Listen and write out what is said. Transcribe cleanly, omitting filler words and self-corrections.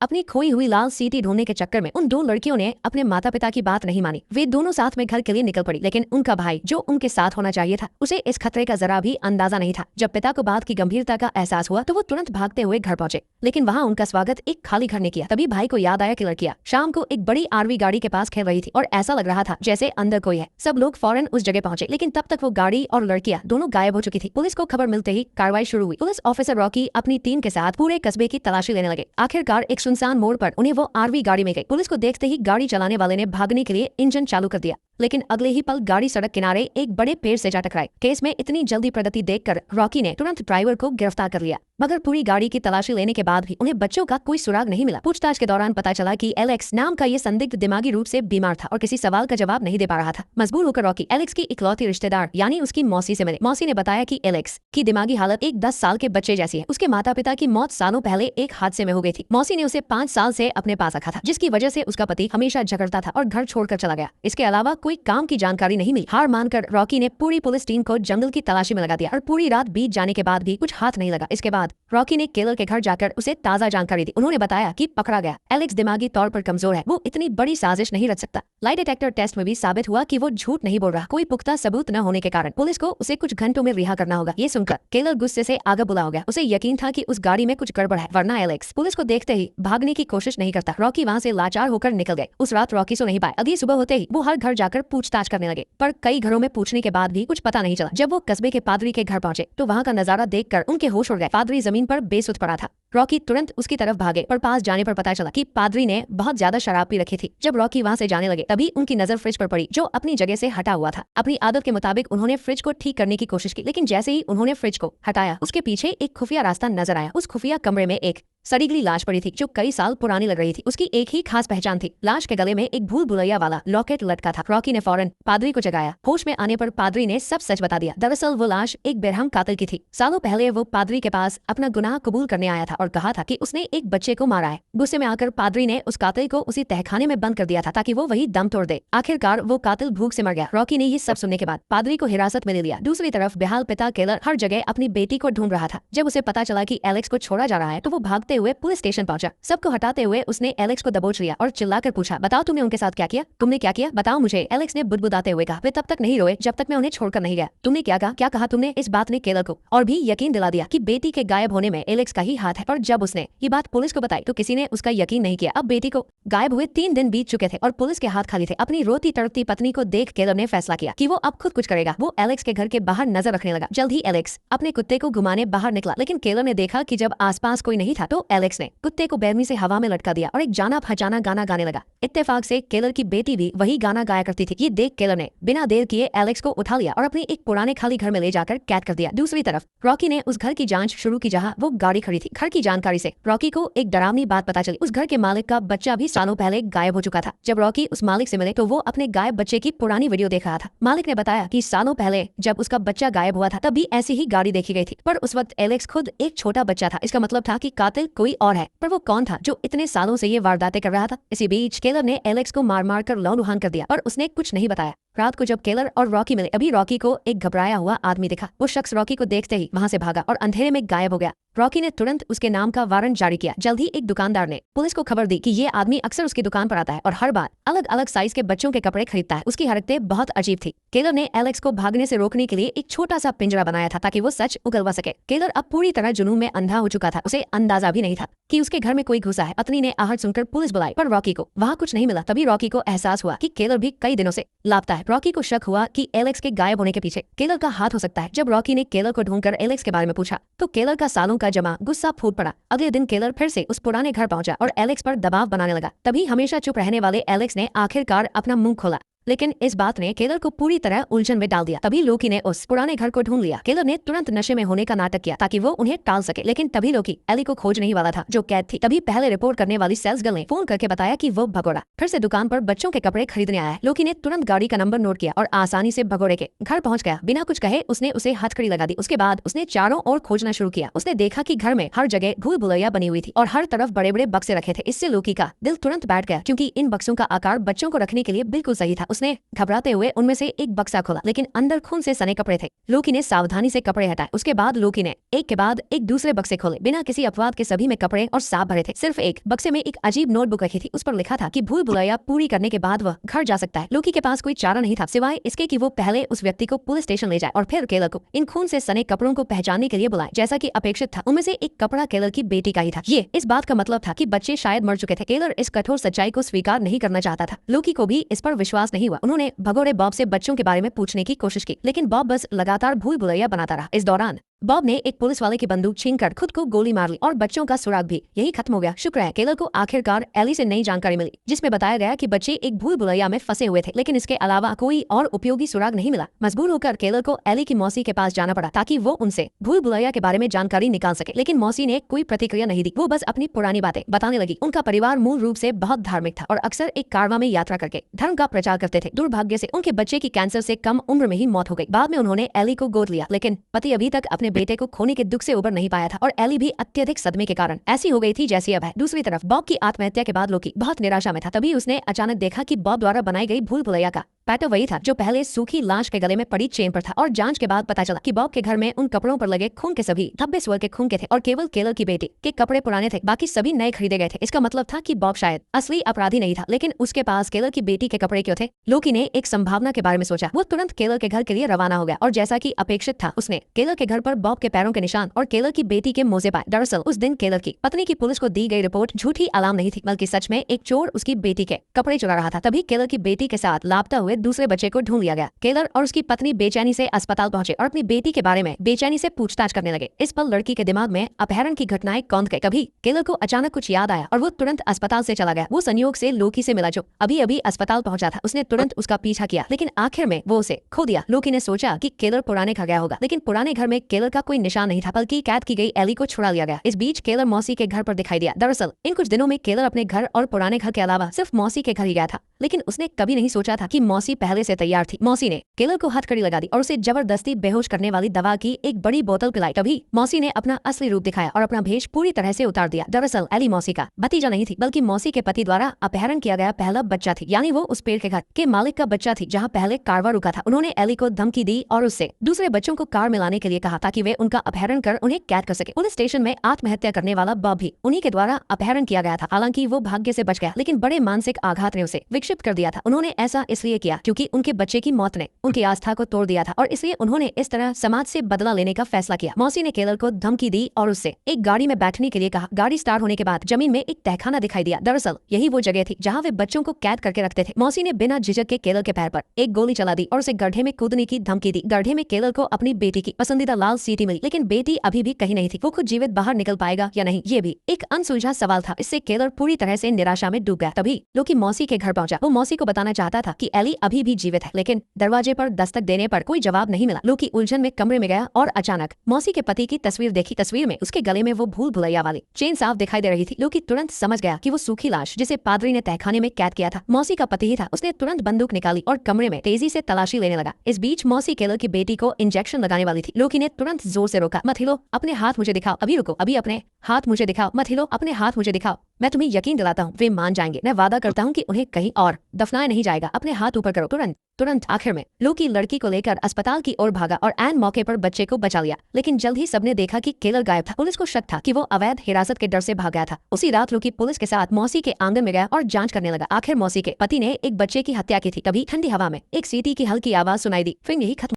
अपनी खोई हुई लाल सीटी ढूंढने के चक्कर में उन दो लड़कियों ने अपने माता पिता की बात नहीं मानी। वे दोनों साथ में घर के लिए निकल पड़ी, लेकिन उनका भाई जो उनके साथ होना चाहिए था, उसे इस खतरे का जरा भी अंदाजा नहीं था। जब पिता को बात की गंभीरता का एहसास हुआ तो वो तुरंत भागते हुए घर पहुंचे, लेकिन वहाँ उनका स्वागत एक खाली घर ने किया। तभी भाई को याद आया कि लड़कियां शाम को एक बड़ी आरवी गाड़ी के पास खेल रही थी और ऐसा लग रहा था जैसे अंदर कोई है। सब लोग फौरन उस जगह पहुंचे, लेकिन तब तक वो गाड़ी और लड़कियां दोनों गायब हो चुकी थी। पुलिस को खबर मिलते ही कार्रवाई शुरू हुई। पुलिस ऑफिसर रॉकी अपनी टीम के साथ पूरे कस्बे की तलाशी लेने लगे। आखिरकार एक सुनसान मोड़ पर उन्हें वो आरवी गाड़ी में गई। पुलिस को देखते ही गाड़ी चलाने वाले ने भागने के लिए इंजन चालू कर दिया, लेकिन अगले ही पल गाड़ी सड़क किनारे एक बड़े पेड़ से जा टकराई। केस में इतनी जल्दी प्रगति देखकर रॉकी ने तुरंत ड्राइवर को गिरफ्तार कर लिया, मगर पूरी गाड़ी की तलाशी लेने के बाद भी उन्हें बच्चों का कोई सुराग नहीं मिला। पूछताछ के दौरान पता चला कि एलेक्स नाम का ये संदिग्ध दिमागी रूप से बीमार था और किसी सवाल का जवाब नहीं दे पा रहा था। मजबूर होकर रॉकी एलेक्स की इकलौती रिश्तेदार यानी उसकी मौसी से मिले। मौसी ने बताया कि एलेक्स की दिमागी हालत एक 10 साल के बच्चे जैसी है। उसके माता पिता की मौत सालों पहले एक हादसे में हो गई थी। मौसी ने उसे 5 साल से अपने पास रखा था, जिसकी वजह से उसका पति हमेशा झगड़ता था और घर छोड़कर चला गया। इसके अलावा कोई काम की जानकारी नहीं मिली। हार मानकर रॉकी ने पूरी पुलिस टीम को जंगल की तलाशी में लगा दिया और पूरी रात बीत जाने के बाद भी कुछ हाथ नहीं लगा। इसके बाद रॉकी ने केलर के घर जाकर उसे ताजा जानकारी दी। उन्होंने बताया कि पकड़ा गया एलेक्स दिमागी तौर पर कमजोर है, वो इतनी बड़ी साजिश नहीं रच सकता। लाई डिटेक्टर टेस्ट में भी साबित हुआ कि वो झूठ नहीं बोल रहा। कोई पुख्ता सबूत न होने के कारण पुलिस को उसे कुछ घंटों में रिहा करना होगा। ये सुनकर केलर गुस्से से आगे बुला हो गया। उसे यकीन था कि उस गाड़ी में कुछ गड़बड़ है, वरना एलेक्स पुलिस को देखते ही भागने की कोशिश नहीं करता। रॉकी वहाँ से लाचार होकर निकल गए। उस रात रॉकी सो नहीं पाए। अगली सुबह होते ही वो हर घर जाकर पूछताछ करने लगे, पर कई घरों में पूछने के बाद भी कुछ पता नहीं चला। जब वो कस्बे के पादरी के घर पहुंचे तो वहाँ का नजारा देखकर उनके होश उड़ गए। पादरी जमीन पर बेसुध पड़ा था। रॉकी तुरंत उसकी तरफ भागे, पर पास जाने पर पता चला कि पादरी ने बहुत ज्यादा शराब पी रखी थी। जब रॉकी वहाँ से जाने लगे तभी उनकी नजर फ्रिज पर पड़ी, जो अपनी जगह से हटा हुआ था। अपनी आदत के मुताबिक उन्होंने फ्रिज को ठीक करने की कोशिश की, लेकिन जैसे ही उन्होंने फ्रिज को हटाया उसके पीछे एक खुफिया रास्ता नजर आया। उस खुफिया कमरे में एक सड़ी गली लाश पड़ी थी, जो कई साल पुरानी लग रही थी। उसकी एक ही खास पहचान थी, लाश के गले में एक भूल भुलैया वाला लॉकेट लटका था। रॉकी ने फौरन पादरी को जगाया। होश में आने पर पादरी ने सब सच बता दिया। दरअसल वो लाश एक बेरहम कातिल की थी। सालों पहले वो पादरी के पास अपना गुनाह कबूल करने आया था और कहा था कि उसने एक बच्चे को मारा है। गुस्से में आकर पादरी ने उस कातिल को उसी तहखाने में बंद कर दिया था ताकि वो वही दम तोड़ दे। आखिरकार वो कातिल भूख से मर गया। रॉकी ने ये सब सुनने के बाद पादरी को हिरासत में ले लिया। दूसरी तरफ बेहाल पिता केलर हर जगह अपनी बेटी को ढूंढ रहा था। जब उसे पता चला कि एलेक्स को छोड़ा जा रहा है तो वो भागते हुए पुलिस स्टेशन पहुंचा। सबको हटाते हुए उसने एलेक्स को दबोच लिया और चिल्लाकर पूछा, बताओ तुमने उनके साथ क्या किया? तुमने क्या किया? बताओ मुझे। एलेक्स ने बुदबुदाते हुए कहा। वे तब तक नहीं रोए जब तक मैं उन्हें छोड़कर नहीं गया। तुमने क्या कहा? क्या कहा तुमने? इस बात ने केलर को और भी यकीन दिला दिया कि बेटी के गायब होने में एलेक्स का ही हाथ है। और जब उसने ये बात पुलिस को बताई तो किसी ने उसका यकीन नहीं किया। अब बेटी को गायब हुए 3 दिन बीत चुके थे और पुलिस के हाथ खाली थे। अपनी रोती तड़पती पत्नी को देख केलर ने फैसला किया कि वो अब खुद कुछ करेगा। वो एलेक्स के घर के बाहर नजर रखने लगा। जल्द ही एलेक्स अपने कुत्ते को घुमाने बाहर निकला, लेकिन केलर ने देखा कि जब आसपास कोई नहीं था तो एलेक्स ने कुत्ते को बेरहमी से हवा में लटका दिया और एक जाना पहचाना गाना गाने लगा। इत्तेफाक से केलर की बेटी भी वही गाना गाया करती थी। ये देख केलर ने बिना देर किए एलेक्स को उठा लिया और अपने एक पुराने खाली घर में ले जाकर कैद कर दिया। दूसरी तरफ रॉकी ने उस घर की जांच शुरू की जहां वो गाड़ी खड़ी थी। घर की जानकारी से रॉकी को एक डरावनी बात पता चली। उस घर के मालिक का बच्चा भी सालों पहले गायब हो चुका था। जब रॉकी उस मालिक से मिले तो वो अपने गायब बच्चे की पुरानी वीडियो देख रहा था। मालिक ने बताया कि सालों पहले जब उसका बच्चा गायब हुआ था तभी ऐसी ही गाड़ी देखी गई थी, पर उस वक्त एलेक्स खुद एक छोटा बच्चा था। इसका मतलब था कि कातिल कोई और है, पर वो कौन था जो इतने सालों से ये वारदातें कर रहा था? इसी बीच केलर ने एलेक्स को मार मार कर लौंडुहान कर दिया और उसने कुछ नहीं बताया। रात को जब केलर और रॉकी मिले अभी रॉकी को एक घबराया हुआ आदमी दिखा। वो शख्स रॉकी को देखते ही वहां से भागा और अंधेरे में गायब हो गया। रॉकी ने तुरंत उसके नाम का वारंट जारी किया। जल्द ही एक दुकानदार ने पुलिस को खबर दी कि ये आदमी अक्सर उसकी दुकान पर आता है और हर बार अलग अलग साइज के बच्चों के कपड़े खरीदता है। उसकी हरकतें बहुत अजीब थी। केलर ने एलेक्स को भागने से रोकने के लिए एक छोटा सा पिंजरा बनाया था ताकि वो सच उगलवा सके। केलर अब पूरी तरह जुनून में अंधा हो चुका था। उसे अंदाजा भी नहीं था कि उसके घर में कोई घुसा है। पत्नी ने आहट सुनकर पुलिस बुलाई, पर रॉकी को वहाँ कुछ नहीं मिला। तभी रॉकी को एहसास हुआ कि केलर भी कई दिनों से लापता है। रॉकी को शक हुआ कि एलेक्स के गायब होने के पीछे केलर का हाथ हो सकता है। जब रॉकी ने केलर को ढूंढकर एलेक्स के बारे में पूछा तो केलर का सालों का जमा गुस्सा फूट पड़ा। अगले दिन केलर फिर से उस पुराने घर पहुंचा और एलेक्स पर दबाव बनाने लगा। तभी हमेशा चुप रहने वाले एलेक्स ने आखिरकार अपना मुंह खोला, लेकिन इस बात ने केलर को पूरी तरह उलझन में डाल दिया। तभी लोकी ने उस पुराने घर को ढूंढ लिया। केलर ने तुरंत नशे में होने का नाटक किया ताकि वो उन्हें टाल सके, लेकिन तभी लोकी एली को खोज नहीं वाला था जो कैद थी। तभी पहले रिपोर्ट करने वाली सेल्स गर्ल ने फोन करके बताया कि वो भगोड़ा फिर से दुकान पर बच्चों के कपड़े खरीदने आया है। लोकी ने तुरंत गाड़ी का नंबर नोट किया और आसानी से भगोड़े के घर पहुंच गया। बिना कुछ कहे उसने उसे हथकड़ी लगा दी। उसके बाद उसने चारों ओर खोजना शुरू किया। उसने देखा कि घर में हर जगह भूल भुलैया बनी हुई थी और हर तरफ बड़े बड़े बक्से रखे थे। इससे लोकी का दिल तुरंत बैठ गया क्योंकि इन बक्सों का आकार बच्चों को रखने के लिए बिल्कुल सही था। उसने घबराते हुए उनमें से एक बक्सा खोला, लेकिन अंदर खून से सने कपड़े थे। लोकी ने सावधानी से कपड़े हटाए। उसके बाद लोकी ने एक के बाद एक दूसरे बक्से खोले। बिना किसी अपवाद के सभी में कपड़े और सांप भरे थे। सिर्फ एक बक्से में एक अजीब नोटबुक रखी थी। उस पर लिखा था कि भूल भुलैया पूरी करने के बाद वह घर जा सकता है। लोकी के पास कोई चारा नहीं था सिवाय इसके कि वो पहले उस व्यक्ति को पुलिस स्टेशन ले जाए और फिर केलर को इन खून से सने कपड़ों को पहचानने के लिए बुलाए। जैसा कि अपेक्षित था, उनमें से एक कपड़ा केलर की बेटी का ही था। ये इस बात का मतलब था कि बच्चे शायद मर चुके थे। केलर इस कठोर सच्चाई को स्वीकार नहीं करना चाहता था। लोकी को भी इस पर विश्वास नहीं हुआ। उन्होंने भगोड़े बॉब से बच्चों के बारे में पूछने की कोशिश की, लेकिन बॉब बस लगातार भूल भुलैया बनाता रहा। इस दौरान बॉब ने एक पुलिस वाले की बंदूक छीनकर खुद को गोली मार ली और बच्चों का सुराग भी यही खत्म हो गया। शुक्र है केलर को आखिरकार एली से नई जानकारी मिली, जिसमें बताया गया कि बच्चे एक भूल भुलैया में फंसे हुए थे, लेकिन इसके अलावा कोई और उपयोगी सुराग नहीं मिला। मजबूर होकर केलर को एली की मौसी के पास जाना पड़ा ताकि वो उनसे भूल भुलैया के बारे में जानकारी निकाल सके, लेकिन मौसी ने कोई प्रतिक्रिया नहीं दी। वो बस अपनी पुरानी बातें बताने लगी। उनका परिवार मूल रूप से बहुत धार्मिक था और अक्सर एक कारवां में यात्रा करके धर्म का प्रचार करते थे। दुर्भाग्य से उनके बच्चे की कैंसर से कम उम्र में ही मौत हो गई। बाद में उन्होंने एली को गोद लिया, लेकिन पति अभी तक अपने बेटे को खोने के दुख से उबर नहीं पाया था और एली भी अत्यधिक सदमे के कारण ऐसी हो गई थी जैसी अब है। दूसरी तरफ बॉब की आत्महत्या के बाद लोकी बहुत निराशा में था। तभी उसने अचानक देखा कि बॉब द्वारा बनाई गई भूल भुलैया का पैटर्न वही था जो पहले सूखी लाश के गले में पड़ी चेन पर था। और जांच के बाद पता चला कि बॉब के घर में उन कपड़ों पर लगे खून के सभी धब्बे स्वर के खून के थे और केवल केलर की बेटी के कपड़े पुराने थे, बाकी सभी नए खरीदे गए थे। इसका मतलब था कि बॉब शायद असली अपराधी नहीं था, लेकिन उसके पास केलर की बेटी के कपड़े क्यों थे? लोकी ने एक संभावना के बारे में सोचा। वो तुरंत केलर के घर के लिए रवाना हो गया और जैसा कि अपेक्षित था, उसने केलर के घर पर बॉब के पैरों के निशान और केलर की बेटी के मोजे पाए। दरअसल उस दिन केलर की पत्नी की पुलिस को दी गई रिपोर्ट झूठी अलार्म नहीं थी, बल्कि सच में एक चोर उसकी बेटी के कपड़े चुरा रहा था। तभी केलर की बेटी के साथ लापता हुए दूसरे बच्चे को ढूंढ लिया गया। केलर और उसकी पत्नी बेचैनी से अस्पताल पहुंचे और अपनी बेटी के बारे में बेचैनी से पूछताछ करने लगे। इस पर लड़की के दिमाग में अपहरण की घटनाएं कौंध गई। कभी केलर को अचानक कुछ याद आया और वो तुरंत अस्पताल से चला गया। वो संयोग से लोकी से मिला जो अभी अभी अस्पताल पहुंचा था। उसने तुरंत उसका पीछा किया, लेकिन आखिर में वो उसे खो दिया। लोकी ने सोचा कि केलर पुराने घर गया होगा, लेकिन पुराने घर में केलर का कोई निशान नहीं था, बल्कि कैद की गई एली को छुड़ा लिया गया। इस बीच केलर मौसी के घर पर दिखाई दिया। दरअसल इन कुछ दिनों में केलर अपने घर और पुराने घर के अलावा सिर्फ मौसी के घर ही गया था, लेकिन उसने कभी नहीं सोचा था कि मौसी पहले से तैयार थी। मौसी ने केलर को हथकड़ी लगा दी और उसे जबरदस्ती बेहोश करने वाली दवा की एक बड़ी बोतल पिलाई। तभी मौसी ने अपना असली रूप दिखाया और अपना भेष पूरी तरह से उतार दिया। दरअसल एली मौसी का भतीजा नहीं थी, बल्कि मौसी के पति द्वारा अपहरण किया गया पहला बच्चा थी, यानी वो उस पेड़ के घर के मालिक का बच्चा थी जहाँ पहले कारवा रुका था। उन्होंने एली को धमकी दी और उससे दूसरे बच्चों को कार में लाने के लिए कहा ताकि वे उनका अपहरण कर उन्हें कैद कर सके। पुलिस स्टेशन में आत्महत्या करने वाला बॉब भी उन्हीं के द्वारा अपहरण किया गया था। हालांकि वो भाग्य से बच गया, लेकिन बड़े मानसिक आघात ने उसे विक्षिप्त कर दिया था। उन्होंने ऐसा इसलिए किया क्योंकि उनके बच्चे की मौत ने उनकी आस्था को तोड़ दिया था और इसलिए उन्होंने इस तरह समाज से बदला लेने का फैसला किया। मौसी ने केलर को धमकी दी और उससे एक गाड़ी में बैठने के लिए कहा। गाड़ी स्टार्ट होने के बाद जमीन में एक तहखाना दिखाई दिया। दरअसल यही वो जगह थी जहाँ वे बच्चों को कैद करके रखते थे। मौसी ने बिना झिझक के केलर के पैर पर एक गोली चला दी और उसे गड्ढे में कूदने की धमकी दी। गड्ढे में केलर को अपनी बेटी की पसंदीदा लाल सीटी मिली, लेकिन बेटी अभी भी कहीं नहीं थी। वो खुद जीवित बाहर निकल पाएगा या नहीं, ये भी एक अनसुलझा सवाल था। इससे केलर पूरी तरह से निराशा में डूब गया। तभी लोकी मौसी के घर पहुंचा। वो मौसी को बताना चाहता था कि एली अभी भी जीवित है, लेकिन दरवाजे पर दस्तक देने पर कोई जवाब नहीं मिला। लोकी उलझन में कमरे में गया और अचानक मौसी के पति की तस्वीर देखी। तस्वीर में उसके गले में वो भूल भुलैया वाली चेन साफ दिखाई दे रही थी। लोकी तुरंत समझ गया कि वो सूखी लाश जिसे पादरी ने तहखाने में कैद किया था मौसी का पति ही था। उसने तुरंत बंदूक निकाली और कमरे में तेजी से तलाशी लेने लगा। इस बीच मौसी केलर की बेटी को इंजेक्शन लगाने वाली थी। लोकी ने तुरंत जोर से रोका। मत हिलो, अपने हाथ मुझे दिखाओ। अभी रुको, अभी अपने हाथ मुझे दिखाओ। मत हिलो, अपने हाथ मुझे दिखाओ। मैं तुम्हें यकीन दिलाता हूँ वे मान जाएंगे। मैं वादा करता हूँ कि उन्हें कहीं और दफनाया नहीं जाएगा। अपने हाथ ऊपर करो। तुरंत तुरंत आखिर में लोकी लड़की को लेकर अस्पताल की ओर भागा और एन मौके पर बच्चे को बचा लिया, लेकिन जल्द ही सबने देखा कि केलर गायब था। पुलिस को शक था कि वो अवैध हिरासत के डर से भाग गया था। उसी रात लोकी पुलिस के साथ मौसी के आंगन में गया और जांच करने लगा। आखिर मौसी के पति ने एक बच्चे की हत्या की थी। तभी ठंडी हवा में एक सीटी की हल्की आवाज सुनाई दी। फिर यही खत्म।